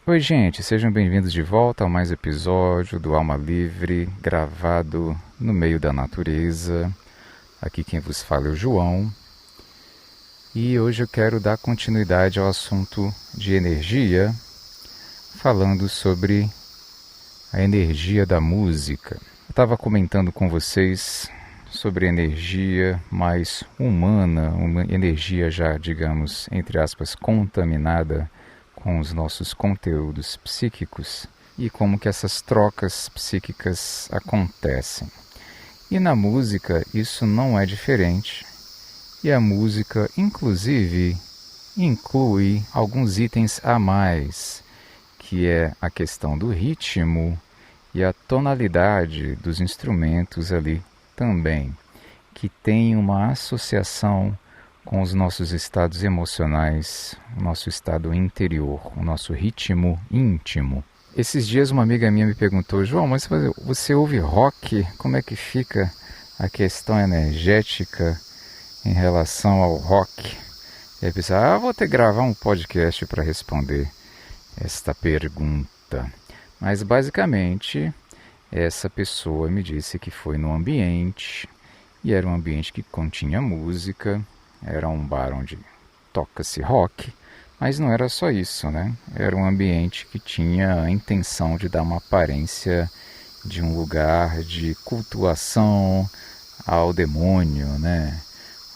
Oi, gente, sejam bem-vindos de volta a mais um episódio do Alma Livre, gravado no meio da natureza. Aqui quem vos fala é o João. E hoje eu quero dar continuidade ao assunto de energia, falando sobre a energia da música. Eu estava comentando com vocês sobre energia mais humana, uma energia já, digamos, entre aspas, contaminada com os nossos conteúdos psíquicos e como que essas trocas psíquicas acontecem. E na música isso não é diferente. E a música, inclusive, inclui alguns itens a mais, que é a questão do ritmo e a tonalidade dos instrumentos ali também, que tem uma associação com os nossos estados emocionais, o nosso estado interior, o nosso ritmo íntimo. Esses dias uma amiga minha me perguntou: João, mas você ouve rock? Como é que fica a questão energética em relação ao rock? E aí eu pensei, vou ter que gravar um podcast para responder esta pergunta. Mas basicamente, essa pessoa me disse que foi no ambiente, e era um ambiente que continha música, era um bar onde toca-se rock, mas não era só isso, né? Era um ambiente que tinha a intenção de dar uma aparência de um lugar de cultuação ao demônio, né?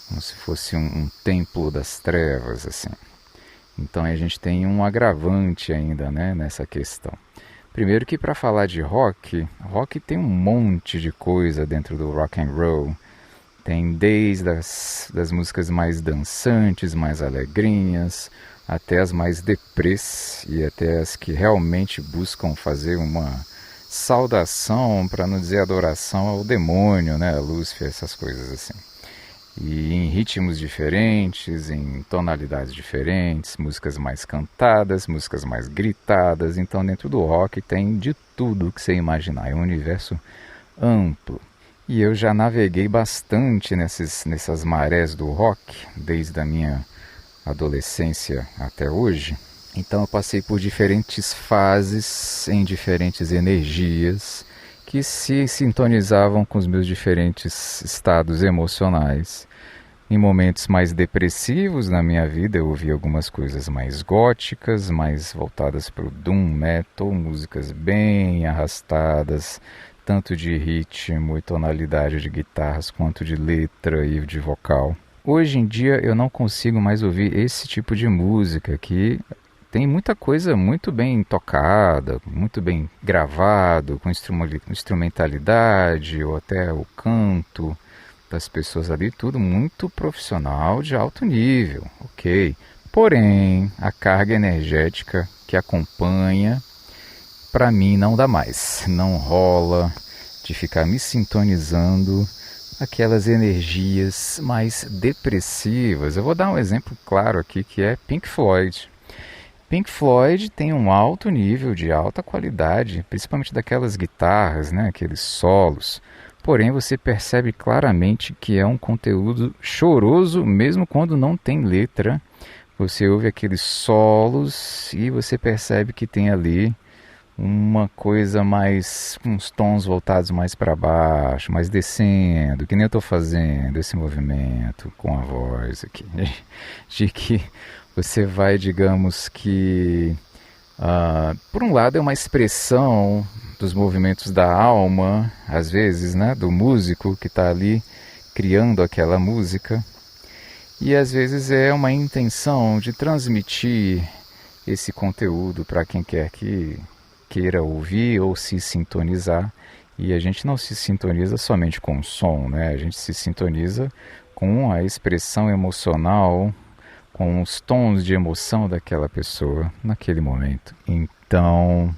Como se fosse um templo das trevas, assim. Então a gente tem um agravante ainda, né, nessa questão. Primeiro que para falar de rock, rock tem um monte de coisa dentro do rock and roll. Tem desde das músicas mais dançantes, mais alegrinhas, até as mais deprês e até as que realmente buscam fazer uma saudação, para não dizer adoração ao demônio, né, a Lúcifer, essas coisas assim. E em ritmos diferentes, em tonalidades diferentes, músicas mais cantadas, músicas mais gritadas. Então dentro do rock tem de tudo que você imaginar, é um universo amplo. E eu já naveguei bastante nessas marés do rock, desde a minha adolescência até hoje. Então eu passei por diferentes fases, em diferentes energias, que se sintonizavam com os meus diferentes estados emocionais. Em momentos mais depressivos na minha vida, eu ouvi algumas coisas mais góticas, mais voltadas para o doom metal, músicas bem arrastadas, tanto de ritmo e tonalidade de guitarras, quanto de letra e de vocal. Hoje em dia eu não consigo mais ouvir esse tipo de música, que tem muita coisa muito bem tocada, muito bem gravado, com instrumentalidade ou até o canto das pessoas ali, tudo muito profissional, de alto nível, ok? Porém, a carga energética que acompanha, para mim não dá mais, não rola de ficar me sintonizando aquelas energias mais depressivas. Eu vou dar um exemplo claro aqui, que é Pink Floyd. Pink Floyd tem um alto nível, de alta qualidade, principalmente daquelas guitarras, né, aqueles solos. Porém, você percebe claramente que é um conteúdo choroso, mesmo quando não tem letra. Você ouve aqueles solos e você percebe que tem ali uma coisa mais, uns tons voltados mais para baixo, mais descendo, que nem eu estou fazendo esse movimento com a voz aqui, de que você vai, digamos que, por um lado é uma expressão dos movimentos da alma, às vezes, né, do músico que está ali criando aquela música, e às vezes é uma intenção de transmitir esse conteúdo para quem quer que queira ouvir ou se sintonizar. E a gente não se sintoniza somente com o som, né? A gente se sintoniza com a expressão emocional, com os tons de emoção daquela pessoa naquele momento. Então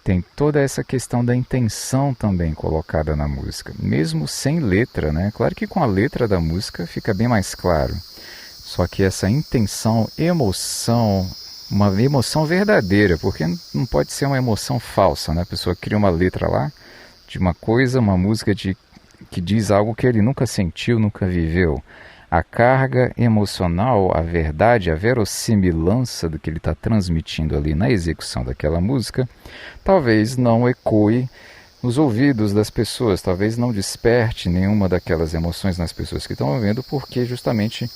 tem toda essa questão da intenção também colocada na música, mesmo sem letra, né? Claro que com a letra da música fica bem mais claro. Só que essa intenção, emoção, uma emoção verdadeira, porque não pode ser uma emoção falsa, né? A pessoa cria uma letra lá de uma coisa, uma música que diz algo que ele nunca sentiu, nunca viveu. a carga emocional, a verdade, a verossimilhança do que ele está transmitindo ali na execução daquela música, talvez não ecoe nos ouvidos das pessoas, talvez não desperte nenhuma daquelas emoções nas pessoas que estão ouvindo, porque justamente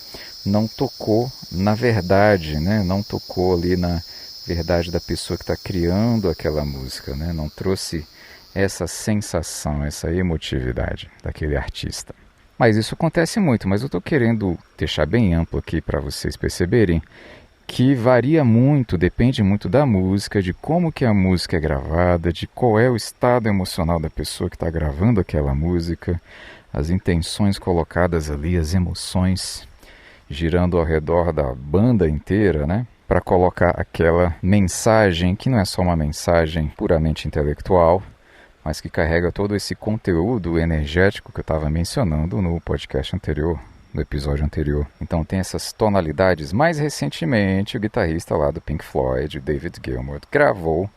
não tocou na verdade, né? Não tocou ali na verdade da pessoa que está criando aquela música, né? Não trouxe essa sensação, essa emotividade daquele artista. Mas isso acontece muito, mas eu estou querendo deixar bem amplo aqui para vocês perceberem que varia muito, depende muito da música, de como que a música é gravada, de qual é o estado emocional da pessoa que está gravando aquela música, as intenções colocadas ali, as emoções girando ao redor da banda inteira, né? Para colocar aquela mensagem, que não é só uma mensagem puramente intelectual, mas que carrega todo esse conteúdo energético que eu estava mencionando no podcast anterior, no episódio anterior. Então tem essas tonalidades. Mais recentemente, o guitarrista lá do Pink Floyd, David Gilmour, gravou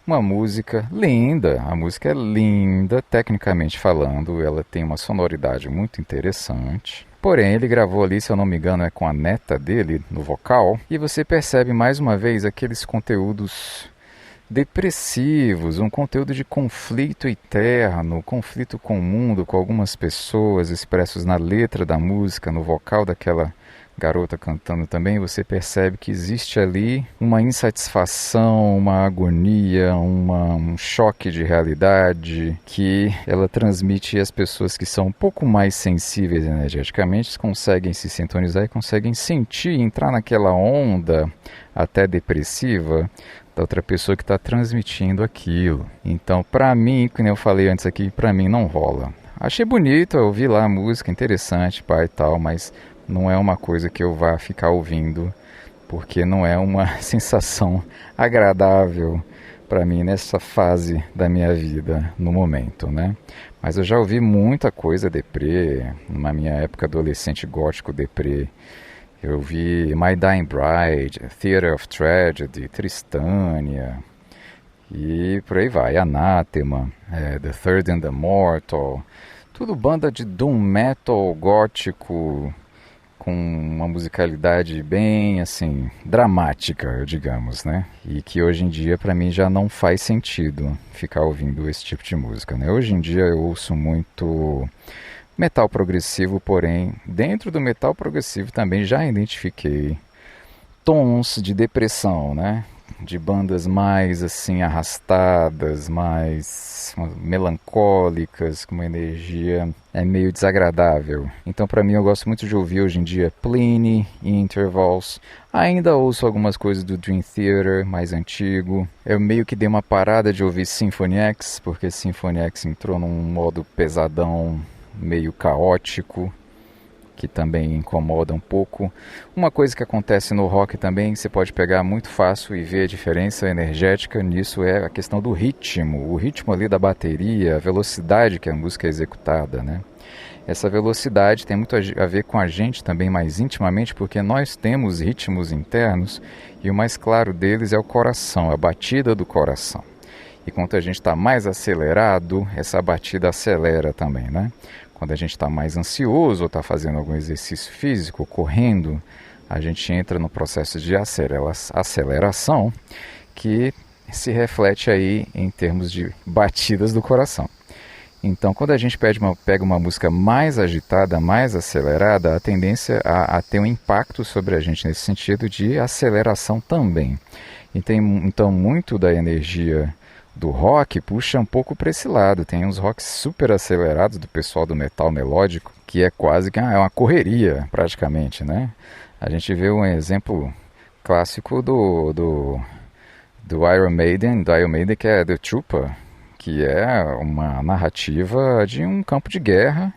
uma música linda. A música é linda, tecnicamente falando, ela tem uma sonoridade muito interessante. Porém, ele gravou ali, se eu não me engano, é com a neta dele no vocal, e você percebe mais uma vez aqueles conteúdos depressivos, um conteúdo de conflito eterno, conflito com o mundo, com algumas pessoas expressos na letra da música, no vocal daquela garota cantando também. Você percebe que existe ali uma insatisfação, uma agonia, um choque de realidade que ela transmite, e as pessoas que são um pouco mais sensíveis energeticamente conseguem se sintonizar e conseguem sentir, entrar naquela onda até depressiva da outra pessoa que está transmitindo aquilo. Então, para mim, como eu falei antes aqui, para mim não rola. Achei bonito, eu ouvi lá a música, interessante, pai e tal, mas não é uma coisa que eu vá ficar ouvindo, porque não é uma sensação agradável para mim nessa fase da minha vida, no momento, né? Mas eu já ouvi muita coisa deprê, na minha época adolescente gótico deprê. Eu vi My Dying Bride, Theater of Tragedy, Tristânia, e por aí vai, Anathema, The Third and the Mortal, tudo banda de doom metal gótico, com uma musicalidade bem, assim, dramática, digamos, né? E que hoje em dia, para mim, já não faz sentido ficar ouvindo esse tipo de música, né? Hoje em dia eu ouço muito metal progressivo, porém, dentro do metal progressivo também já identifiquei tons de depressão, né? De bandas mais assim arrastadas, mais melancólicas, com uma energia meio desagradável. Então, para mim, eu gosto muito de ouvir hoje em dia Pliny, Intervals. Ainda ouço algumas coisas do Dream Theater, mais antigo. Eu meio que dei uma parada de ouvir Symphony X, porque Symphony X entrou num modo pesadão, meio caótico, que também incomoda um pouco. Uma coisa que acontece no rock também, você pode pegar muito fácil e ver a diferença energética nisso, é a questão do ritmo. O ritmo ali da bateria, a velocidade que a música é executada, né? Essa velocidade tem muito a ver com a gente também mais intimamente, porque nós temos ritmos internos e o mais claro deles é o coração, a batida do coração. E quando a gente está mais acelerado, essa batida acelera também, né? Quando a gente está mais ansioso ou está fazendo algum exercício físico, correndo, a gente entra no processo de aceleração, que se reflete aí em termos de batidas do coração. Então, quando a gente pega uma música mais agitada, mais acelerada, a tendência a ter um impacto sobre a gente nesse sentido de aceleração também. Então, muito da energia do rock puxa um pouco para esse lado. Tem uns rocks super acelerados do pessoal do metal melódico, que é quase que é uma correria, praticamente, né? A gente vê um exemplo clássico do Iron Maiden, que é The Trooper, que é uma narrativa de um campo de guerra,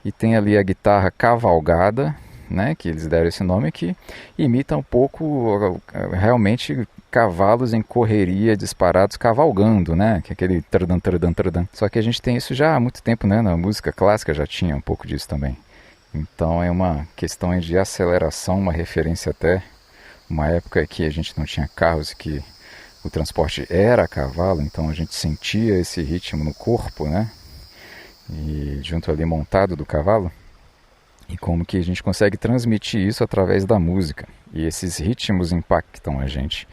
e tem ali a guitarra cavalgada, né, que eles deram esse nome, que imita um pouco realmente cavalos em correria, disparados, cavalgando, né, que é aquele tradan, tradan, tradan. Só que a gente tem isso já há muito tempo, né, na música clássica já tinha um pouco disso também. Então é uma questão de aceleração, uma referência até uma época que a gente não tinha carros e que o transporte era a cavalo, então a gente sentia esse ritmo no corpo, né, e junto ali montado do cavalo. E como que a gente consegue transmitir isso através da música. E esses ritmos impactam a gente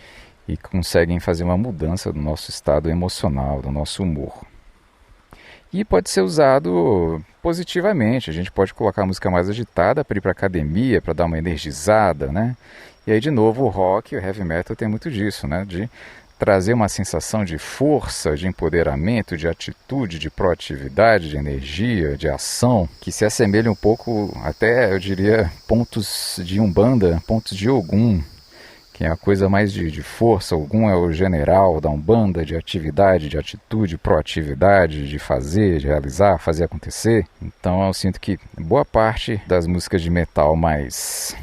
e conseguem fazer uma mudança do nosso estado emocional, do nosso humor. E pode ser usado positivamente. A gente pode colocar a música mais agitada para ir para a academia, para dar uma energizada, né? E aí, de novo, o rock e o heavy metal tem muito disso, né? De trazer uma sensação de força, de empoderamento, de atitude, de proatividade, de energia, de ação, que se assemelha um pouco, até eu diria, pontos de Umbanda, pontos de Ogum, que é a coisa mais de força. Ogum é o general da Umbanda, de atividade, de atitude, proatividade, de fazer, de realizar, fazer acontecer. Então eu sinto que boa parte das músicas de metal mais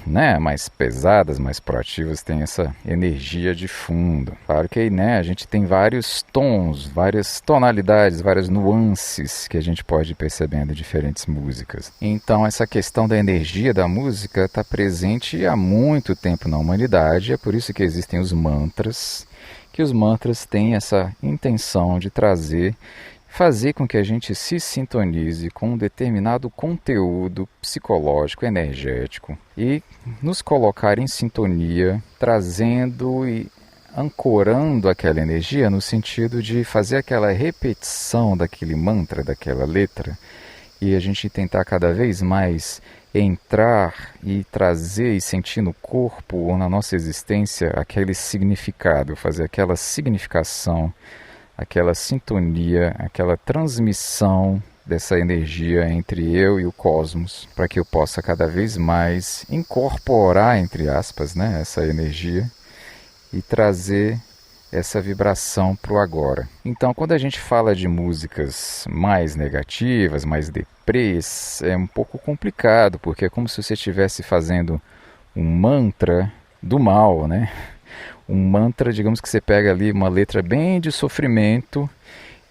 pesadas, mais proativas, tem essa energia de fundo. Claro que aí, a gente tem vários tons, várias tonalidades, várias nuances que a gente pode ir percebendo em diferentes músicas. Então essa questão da energia da música está presente há muito tempo na humanidade. É por isso que existem os mantras, que os mantras têm essa intenção de fazer com que a gente se sintonize com um determinado conteúdo psicológico, energético e nos colocar em sintonia, trazendo e ancorando aquela energia no sentido de fazer aquela repetição daquele mantra, daquela letra, e a gente tentar cada vez mais entrar e trazer e sentir no corpo ou na nossa existência aquele significado, fazer aquela significação, aquela sintonia, aquela transmissão dessa energia entre eu e o cosmos, para que eu possa cada vez mais incorporar, entre aspas, essa energia e trazer essa vibração para o agora. Então, quando a gente fala de músicas mais negativas, mais deprês, é um pouco complicado, porque é como se você estivesse fazendo um mantra do mal, né? Um mantra, digamos que você pega ali uma letra bem de sofrimento,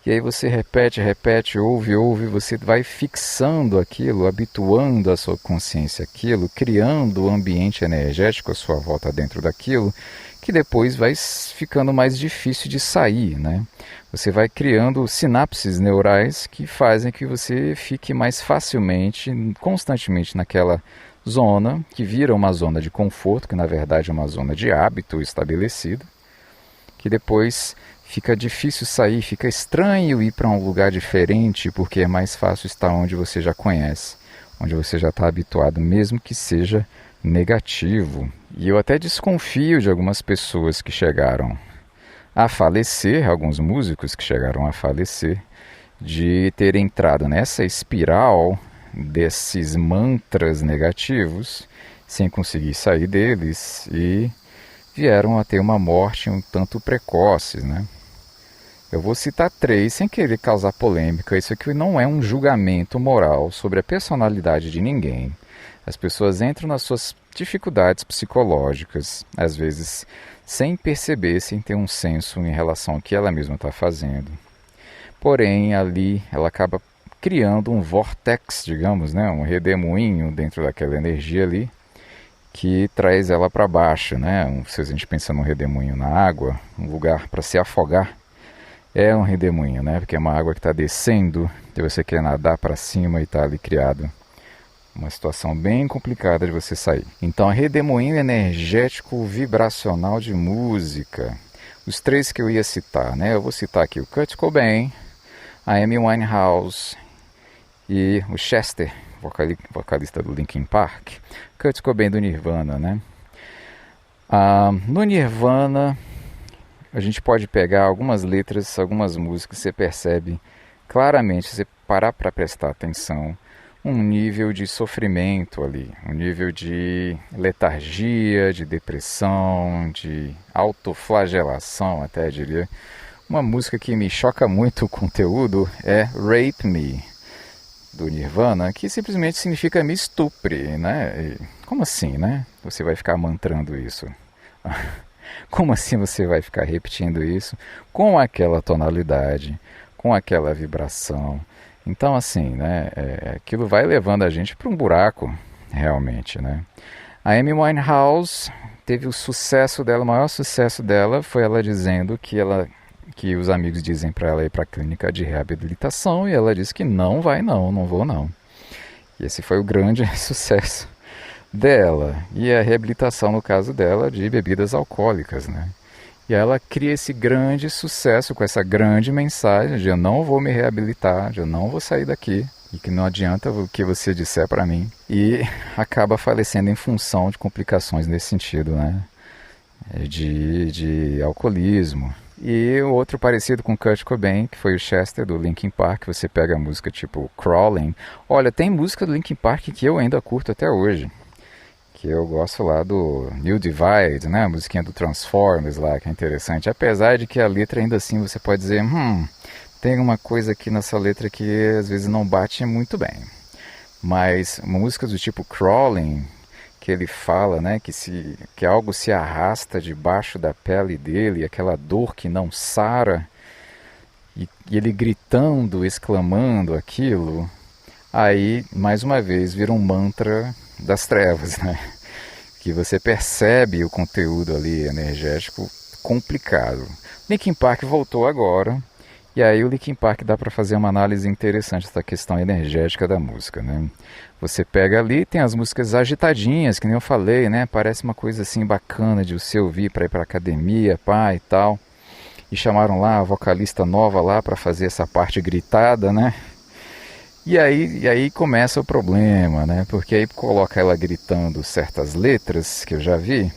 e aí você repete, ouve, você vai fixando aquilo, habituando a sua consciência àquilo, criando o ambiente energético à sua volta dentro daquilo, que depois vai ficando mais difícil de sair, né? Você vai criando sinapses neurais que fazem que você fique mais facilmente, constantemente naquela zona, que vira uma zona de conforto, que na verdade é uma zona de hábito estabelecido, que depois fica difícil sair, fica estranho ir para um lugar diferente, porque é mais fácil estar onde você já conhece, onde você já está habituado, mesmo que seja negativo. E eu até desconfio de algumas pessoas que chegaram a falecer, alguns músicos que chegaram a falecer, de ter entrado nessa espiral desses mantras negativos, sem conseguir sair deles, e vieram a ter uma morte um tanto precoce, né? Eu vou citar 3 sem querer causar polêmica. Isso aqui não é um julgamento moral sobre a personalidade de ninguém. As pessoas entram nas suas dificuldades psicológicas, às vezes sem perceber, sem ter um senso em relação ao que ela mesma está fazendo. Porém, ali ela acaba criando um vortex, digamos, um redemoinho dentro daquela energia ali, que traz ela para baixo, Se a gente pensa num redemoinho na água, um lugar para se afogar, é um redemoinho, porque é uma água que está descendo e você quer nadar para cima e está ali criado uma situação bem complicada de você sair. Então, redemoinho energético vibracional de música. Os 3 que eu ia citar, eu vou citar aqui o Kurt Cobain, a Amy Winehouse e o Chester, vocalista do Linkin Park. Kurt Cobain do Nirvana, no Nirvana, a gente pode pegar algumas letras, algumas músicas, você percebe claramente, se você parar para prestar atenção, um nível de sofrimento ali, um nível de letargia, de depressão, de autoflagelação, até diria. Uma música que me choca muito o conteúdo é Rape Me, do Nirvana, que simplesmente significa me estupre, E como assim, Você vai ficar mantrando isso? Como assim você vai ficar repetindo isso com aquela tonalidade, com aquela vibração? Então, assim, aquilo vai levando a gente para um buraco, realmente, A Amy Winehouse teve o sucesso dela, o maior sucesso dela foi ela dizendo que os amigos dizem para ela ir para a clínica de reabilitação, e ela disse que não vai não vou não. E esse foi o grande sucesso dela. E a reabilitação, no caso dela, de bebidas alcoólicas, né? E ela cria esse grande sucesso com essa grande mensagem de eu não vou me reabilitar, de eu não vou sair daqui, e que não adianta o que você disser para mim. E acaba falecendo em função de complicações nesse sentido, né? De alcoolismo. E o outro parecido com Kurt Cobain, que foi o Chester do Linkin Park, você pega a música tipo Crawling. Olha, tem música do Linkin Park que eu ainda curto até hoje. Que eu gosto lá do New Divide, né? A musiquinha do Transformers lá, que é interessante. Apesar de que a letra ainda assim você pode dizer, tem uma coisa aqui nessa letra que às vezes não bate muito bem. Mas músicas do tipo Crawling, que ele fala, né, que algo se arrasta debaixo da pele dele, aquela dor que não sara, e ele gritando, exclamando aquilo, aí, mais uma vez, vira um mantra das trevas, né? Que você percebe o conteúdo ali energético complicado. Linkin Park voltou agora, e aí o Linkin Park dá para fazer uma análise interessante da questão energética da música, né? Você pega ali, tem as músicas agitadinhas, que nem eu falei, né? Parece uma coisa assim bacana de você ouvir para ir para academia, pá e tal. E chamaram lá a vocalista nova lá para fazer essa parte gritada, né? E aí começa o problema, né? Porque aí coloca ela gritando certas letras que eu já vi,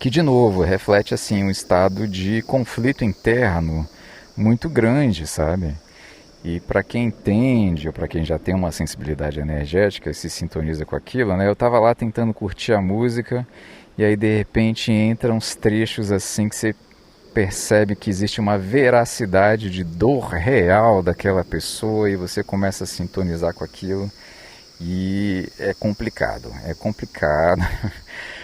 que de novo reflete assim um estado de conflito interno muito grande, sabe? E para quem entende, ou para quem já tem uma sensibilidade energética e se sintoniza com aquilo, né? Eu tava lá tentando curtir a música e aí de repente entram uns trechos assim que você percebe que existe uma veracidade de dor real daquela pessoa e você começa a sintonizar com aquilo e é complicado, é complicado.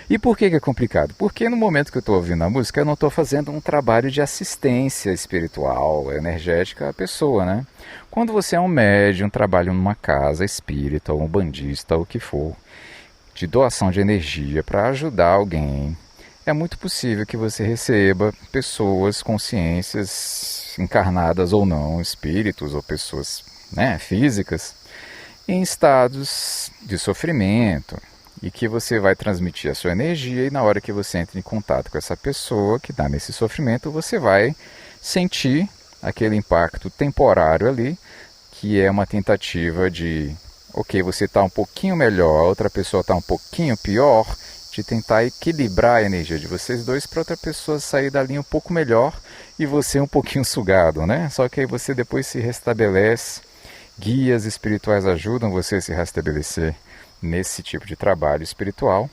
E por que é complicado? Porque no momento que eu estou ouvindo a música eu não estou fazendo um trabalho de assistência espiritual, energética à pessoa, né? Quando você é um médium, trabalha numa casa espírita ou um bandista ou o que for, de doação de energia para ajudar alguém, é muito possível que você receba pessoas, consciências encarnadas ou não, espíritos ou pessoas, né, físicas, em estados de sofrimento e que você vai transmitir a sua energia e na hora que você entra em contato com essa pessoa que está nesse sofrimento, você vai sentir aquele impacto temporário ali, que é uma tentativa de, ok, você está um pouquinho melhor, a outra pessoa está um pouquinho pior, de tentar equilibrar a energia de vocês dois para outra pessoa sair dali um pouco melhor e você um pouquinho sugado, né? Só que aí você depois se restabelece, guias espirituais ajudam você a se restabelecer nesse tipo de trabalho espiritual.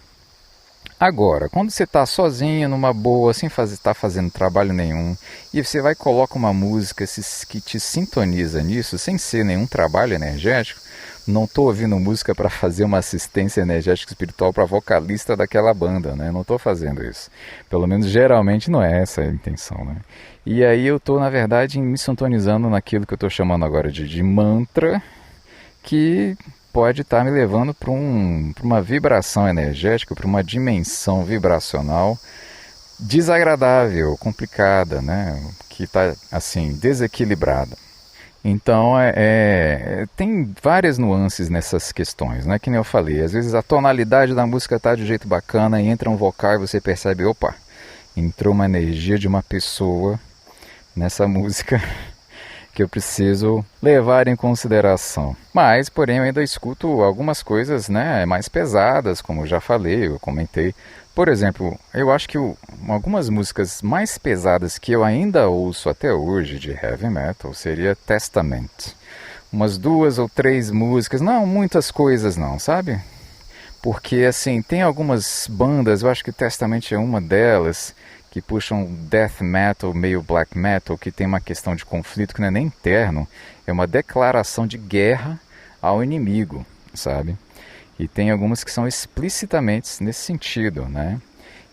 Agora, quando você está sozinho, numa boa, sem estar fazendo trabalho nenhum, e você vai e coloca uma música que te sintoniza nisso, sem ser nenhum trabalho energético, não estou ouvindo música para fazer uma assistência energética espiritual para vocalista daquela banda, né? Não estou fazendo isso. Pelo menos geralmente não é essa a intenção, né? E aí eu estou, na verdade, me sintonizando naquilo que eu estou chamando agora de mantra, que pode estar me levando para uma vibração energética, para uma dimensão vibracional desagradável, complicada, né? Que está assim, desequilibrada. Então, tem várias nuances nessas questões, né? Que nem eu falei, às vezes a tonalidade da música está de um jeito bacana e entra um vocal e você percebe, opa, entrou uma energia de uma pessoa nessa música que eu preciso levar em consideração. Mas, porém, eu ainda escuto algumas coisas, né, mais pesadas, como eu já falei, eu comentei. Por exemplo, eu acho que algumas músicas mais pesadas que eu ainda ouço até hoje de heavy metal seria Testament. Umas 2 ou 3 músicas, não muitas coisas não, sabe? Porque assim, tem algumas bandas, eu acho que Testament é uma delas, que puxam death metal, meio black metal, que tem uma questão de conflito que não é nem interno, é uma declaração de guerra ao inimigo, sabe? E tem algumas que são explicitamente nesse sentido, né?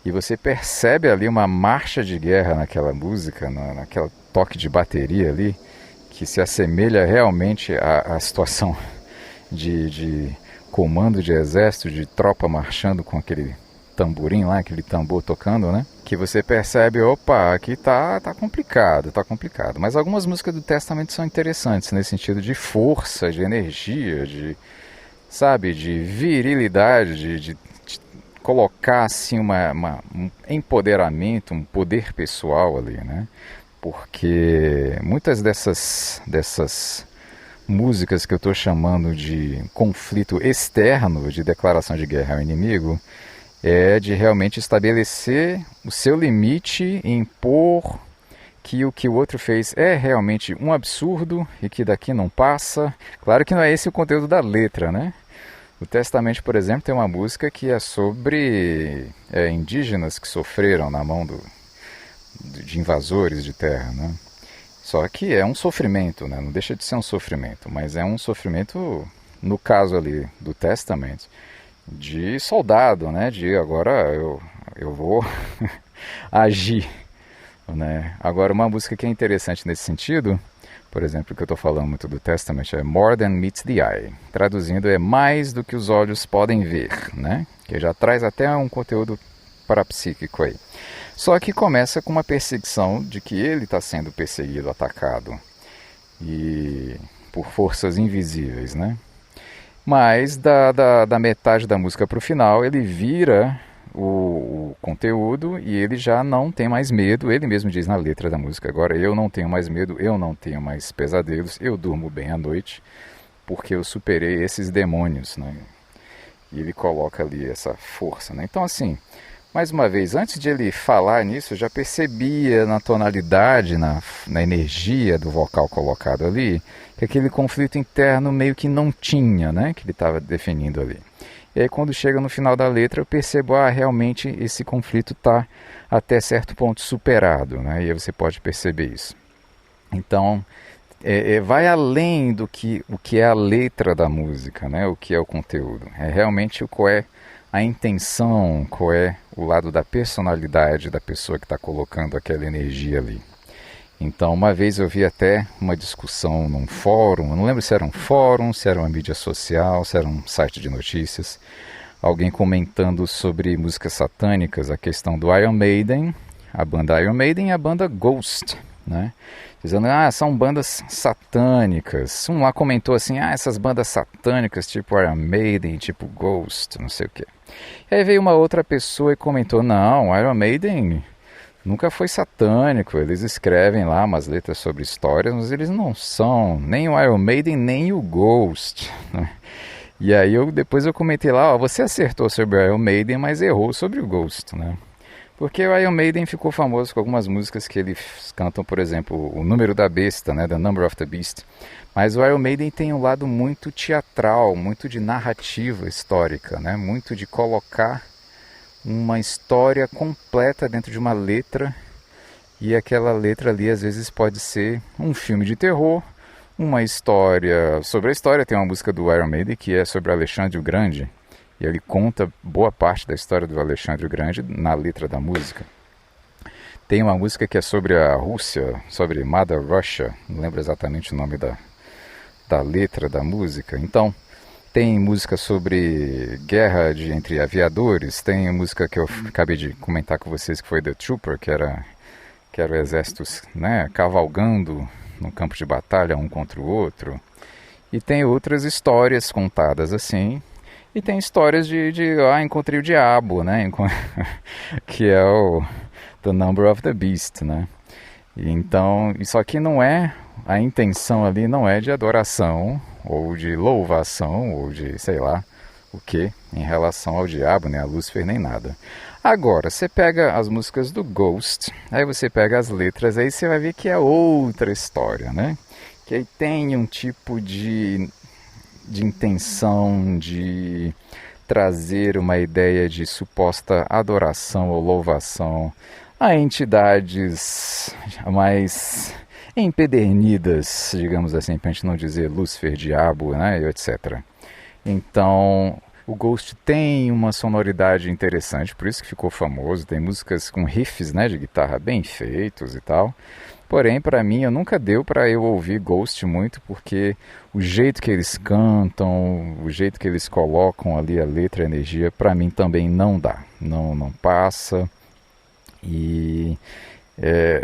E você percebe ali uma marcha de guerra naquela música, naquela toque de bateria ali, que se assemelha realmente à situação de comando de exército, de tropa marchando com aquele tamborim lá, aquele tambor tocando, né? Que você percebe, opa, aqui tá complicado, tá complicado. Mas algumas músicas do Testamento são interessantes, nesse sentido de força, de energia, de sabe, de virilidade, de colocar assim um empoderamento, um poder pessoal ali, né? Porque muitas dessas músicas que eu estou chamando de conflito externo, de declaração de guerra ao inimigo, é de realmente estabelecer o seu limite e impor que o outro fez é realmente um absurdo e que daqui não passa. Claro que não é esse o conteúdo da letra, né? O Testament, por exemplo, tem uma música que é sobre indígenas que sofreram na mão de invasores de terra, né? Só que é um sofrimento, né? Não deixa de ser um sofrimento, mas é um sofrimento, no caso ali do Testament, de soldado, né? De agora eu vou agir, né? Agora, uma música que é interessante nesse sentido, por exemplo, que eu estou falando muito do Testament, é More Than Meets the Eye. Traduzindo, é mais do que os olhos podem ver, né? Que já traz até um conteúdo parapsíquico aí. Só que começa com uma perseguição de que ele está sendo perseguido, atacado, e por forças invisíveis, né? Mas da metade da música para o final, ele vira o conteúdo e ele já não tem mais medo. Ele mesmo diz na letra da música: agora eu não tenho mais medo, eu não tenho mais pesadelos, eu durmo bem à noite porque eu superei esses demônios, né? E ele coloca ali essa força, né? Então, assim, mais uma vez, antes de ele falar nisso, eu já percebia na tonalidade, na energia do vocal colocado ali, que aquele conflito interno meio que não tinha, né? Que ele estava definindo ali. E aí quando chega no final da letra eu percebo, realmente esse conflito está até certo ponto superado, né? E aí você pode perceber isso. Então, vai além do que o que é a letra da música, né? O que é o conteúdo. É realmente qual é a intenção, qual é o lado da personalidade da pessoa que está colocando aquela energia ali. Então, uma vez eu vi até uma discussão num fórum, eu não lembro se era um fórum, se era uma mídia social, se era um site de notícias, alguém comentando sobre músicas satânicas, a questão do Iron Maiden, a banda Iron Maiden e a banda Ghost, né? Dizendo, são bandas satânicas. Um lá comentou assim, essas bandas satânicas, tipo Iron Maiden, tipo Ghost, não sei o quê. E aí veio uma outra pessoa e comentou, não, Iron Maiden nunca foi satânico, eles escrevem lá umas letras sobre histórias, mas eles não são nem o Iron Maiden, nem o Ghost, né? E aí depois eu comentei lá, você acertou sobre o Iron Maiden, mas errou sobre o Ghost, né? Porque o Iron Maiden ficou famoso com algumas músicas que eles cantam, por exemplo, o Número da Besta, né, The Number of the Beast. Mas o Iron Maiden tem um lado muito teatral, muito de narrativa histórica, né? Muito de colocar uma história completa dentro de uma letra, e aquela letra ali às vezes pode ser um filme de terror, uma história sobre a história. Tem uma música do Iron Maiden que é sobre Alexandre o Grande, e ele conta boa parte da história do Alexandre o Grande na letra da música. Tem uma música que é sobre a Rússia, sobre Mother Russia, não lembro exatamente o nome da letra da música. Então, tem música sobre guerra entre aviadores, tem música que eu acabei de comentar com vocês que foi The Trooper, que era o exército, né, cavalgando no campo de batalha um contra o outro. E tem outras histórias contadas assim, e tem histórias de encontrei o diabo, né, que é o The Number of the Beast, né. E então, isso aqui não é, a intenção ali não é de adoração, ou de louvação, ou de sei lá o que, em relação ao diabo, nem a Lúcifer, nem nada. Agora, você pega as músicas do Ghost, aí você pega as letras, aí você vai ver que é outra história, né? Que aí tem um tipo de intenção de trazer uma ideia de suposta adoração ou louvação a entidades mais empedernidas, digamos assim, para a gente não dizer Lúcifer, diabo, né, etc. Então, o Ghost tem uma sonoridade interessante, por isso que ficou famoso. Tem músicas com riffs, né, de guitarra bem feitos e tal. Porém, para mim, nunca deu para eu ouvir Ghost muito, porque o jeito que eles cantam, o jeito que eles colocam ali a letra, a energia, para mim também não dá, não passa. E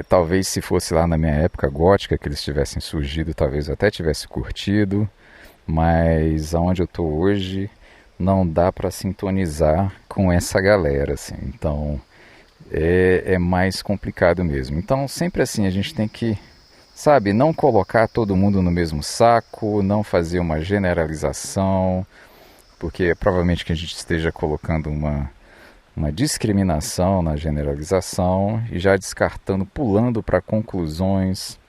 talvez se fosse lá na minha época gótica que eles tivessem surgido, talvez eu até tivesse curtido, mas aonde eu estou hoje não dá para sintonizar com essa galera, assim. Então é mais complicado mesmo. Então sempre assim a gente tem que, sabe, não colocar todo mundo no mesmo saco, não fazer uma generalização, porque provavelmente que a gente esteja colocando uma discriminação na generalização e já descartando, pulando para conclusões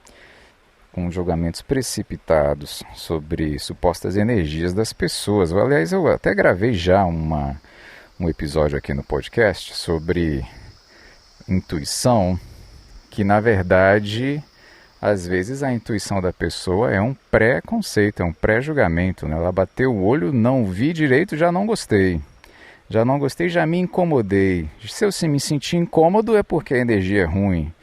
com julgamentos precipitados sobre supostas energias das pessoas. Aliás, eu até gravei já um episódio aqui no podcast sobre intuição, que na verdade, às vezes a intuição da pessoa é um pré-conceito, é um pré-julgamento, né? Ela bateu o olho, não vi direito, já não gostei. Já não gostei, já me incomodei. Se eu me sentir incômodo é porque a energia é ruim.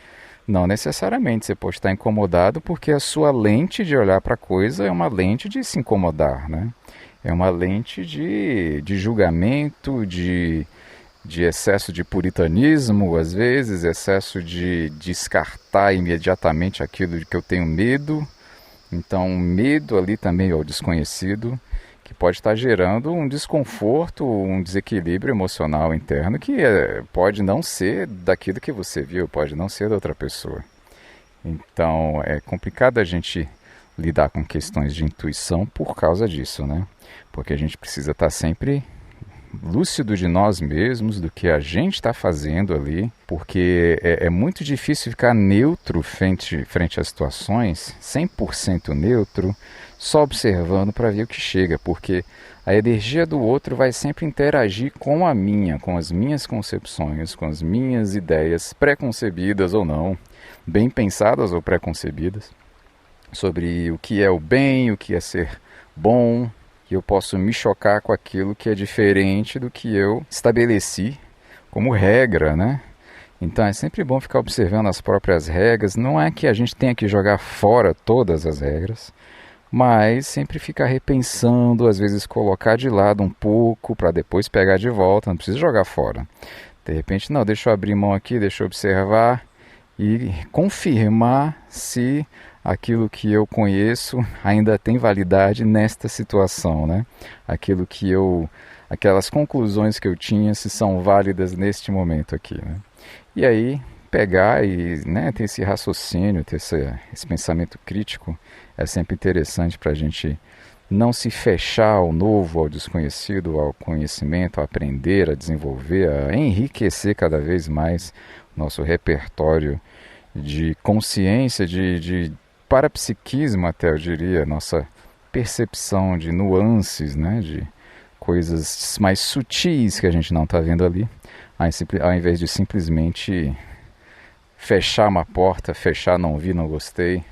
Não necessariamente, você pode estar incomodado porque a sua lente de olhar para a coisa é uma lente de se incomodar, né? É uma lente de julgamento, de excesso de puritanismo, às vezes, excesso de descartar imediatamente aquilo de que eu tenho medo. Então, medo ali também ao desconhecido, que pode estar gerando um desconforto, um desequilíbrio emocional interno que pode não ser daquilo que você viu, pode não ser da outra pessoa. Então, é complicado a gente lidar com questões de intuição por causa disso, né? Porque a gente precisa estar sempre lúcido de nós mesmos, do que a gente está fazendo ali, porque é muito difícil ficar neutro frente às situações, 100% neutro, só observando para ver o que chega, porque a energia do outro vai sempre interagir com a minha, com as minhas concepções, com as minhas ideias, preconcebidas ou não, bem pensadas ou preconcebidas, sobre o que é o bem, o que é ser bom. E eu posso me chocar com aquilo que é diferente do que eu estabeleci como regra, né? Então é sempre bom ficar observando as próprias regras. Não é que a gente tenha que jogar fora todas as regras, mas sempre ficar repensando, às vezes colocar de lado um pouco para depois pegar de volta. Não precisa jogar fora. De repente, não, deixa eu abrir mão aqui, deixa eu observar e confirmar se aquilo que eu conheço ainda tem validade nesta situação, né? Aquelas conclusões que eu tinha, se são válidas neste momento aqui, né? E aí pegar e, né, ter esse raciocínio, ter esse pensamento crítico é sempre interessante para a gente não se fechar ao novo, ao desconhecido, ao conhecimento, a aprender, a desenvolver, a enriquecer cada vez mais o nosso repertório de consciência, de parapsiquismo até, eu diria, nossa percepção de nuances, né, de coisas mais sutis que a gente não está vendo ali, ao invés de simplesmente fechar uma porta, fechar não vi, não gostei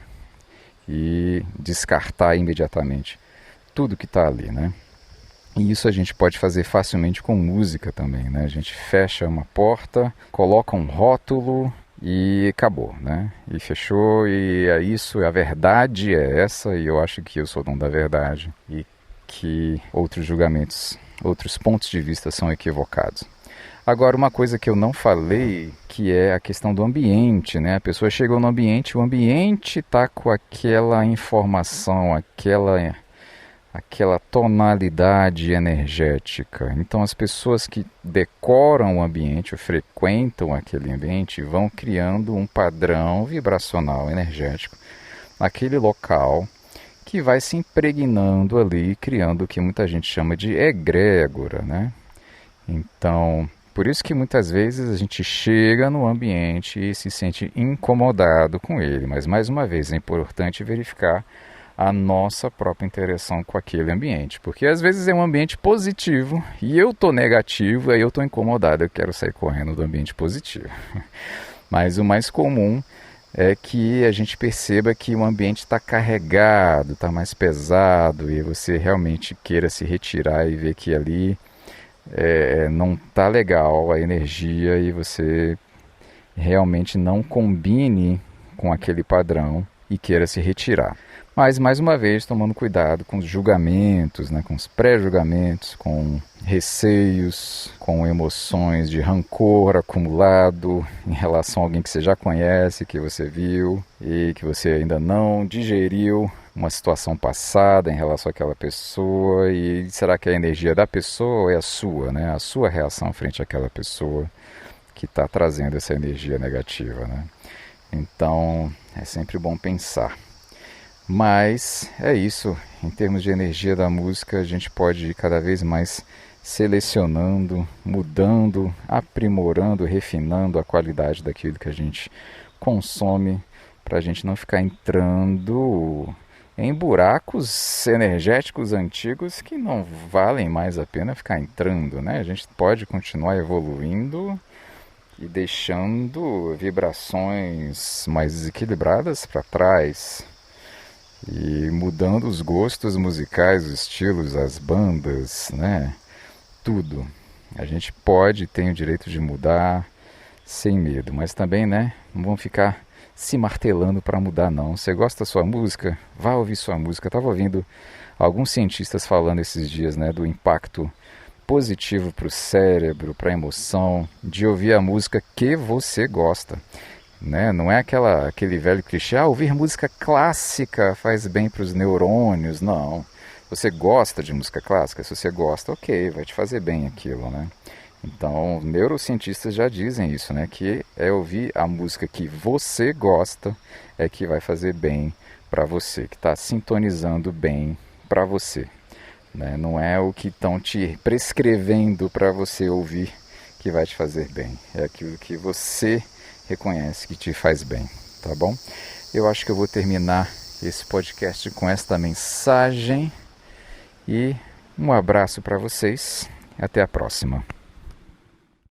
e descartar imediatamente tudo que está ali, né? E isso a gente pode fazer facilmente com música também, né? A gente fecha uma porta, coloca um rótulo e acabou, né? E fechou, e é isso, a verdade é essa, e eu acho que eu sou dono da verdade, e que outros julgamentos, outros pontos de vista são equivocados. Agora, uma coisa que eu não falei, que é a questão do ambiente, né? A pessoa chegou no ambiente, o ambiente está com aquela informação, aquela tonalidade energética. Então as pessoas que decoram o ambiente, ou frequentam aquele ambiente, vão criando um padrão vibracional energético naquele local que vai se impregnando ali, criando o que muita gente chama de egrégora, né? Então, por isso que muitas vezes a gente chega no ambiente e se sente incomodado com ele, mas mais uma vez é importante verificar a nossa própria interação com aquele ambiente, porque às vezes é um ambiente positivo e eu estou negativo, aí eu estou incomodado, eu quero sair correndo do ambiente positivo. Mas o mais comum é que a gente perceba que o ambiente está carregado, está mais pesado e você realmente queira se retirar e ver que ali não está legal a energia e você realmente não combine com aquele padrão e queira se retirar. Mas, mais uma vez, tomando cuidado com os julgamentos, né, com os pré-julgamentos, com receios, com emoções de rancor acumulado em relação a alguém que você já conhece, que você viu e que você ainda não digeriu uma situação passada em relação àquela pessoa, e será que é a energia da pessoa ou é a sua, né? A sua reação frente àquela pessoa que está trazendo essa energia negativa, né? Então é sempre bom pensar. Mas é isso, em termos de energia da música, a gente pode ir cada vez mais selecionando, mudando, aprimorando, refinando a qualidade daquilo que a gente consome, para a gente não ficar entrando em buracos energéticos antigos que não valem mais a pena ficar entrando, né? A gente pode continuar evoluindo e deixando vibrações mais desequilibradas para trás e mudando os gostos musicais, os estilos, as bandas, né? Tudo. A gente pode, tem o direito de mudar sem medo, mas também, né? Não vamos ficar se martelando para mudar, não. Você gosta da sua música? Vá ouvir sua música. Eu estava ouvindo alguns cientistas falando esses dias, né, do impacto positivo para o cérebro, para a emoção, de ouvir a música que você gosta. Né? Não é aquele velho clichê, ouvir música clássica faz bem para os neurônios. Não. Você gosta de música clássica? Se você gosta, ok, vai te fazer bem aquilo, né? Então, neurocientistas já dizem isso, né? Que é ouvir a música que você gosta é que vai fazer bem para você, que está sintonizando bem para você. Né? Não é o que estão te prescrevendo para você ouvir que vai te fazer bem. É aquilo que você reconhece que te faz bem, tá bom? Eu acho que eu vou terminar esse podcast com esta mensagem e um abraço para vocês. Até a próxima.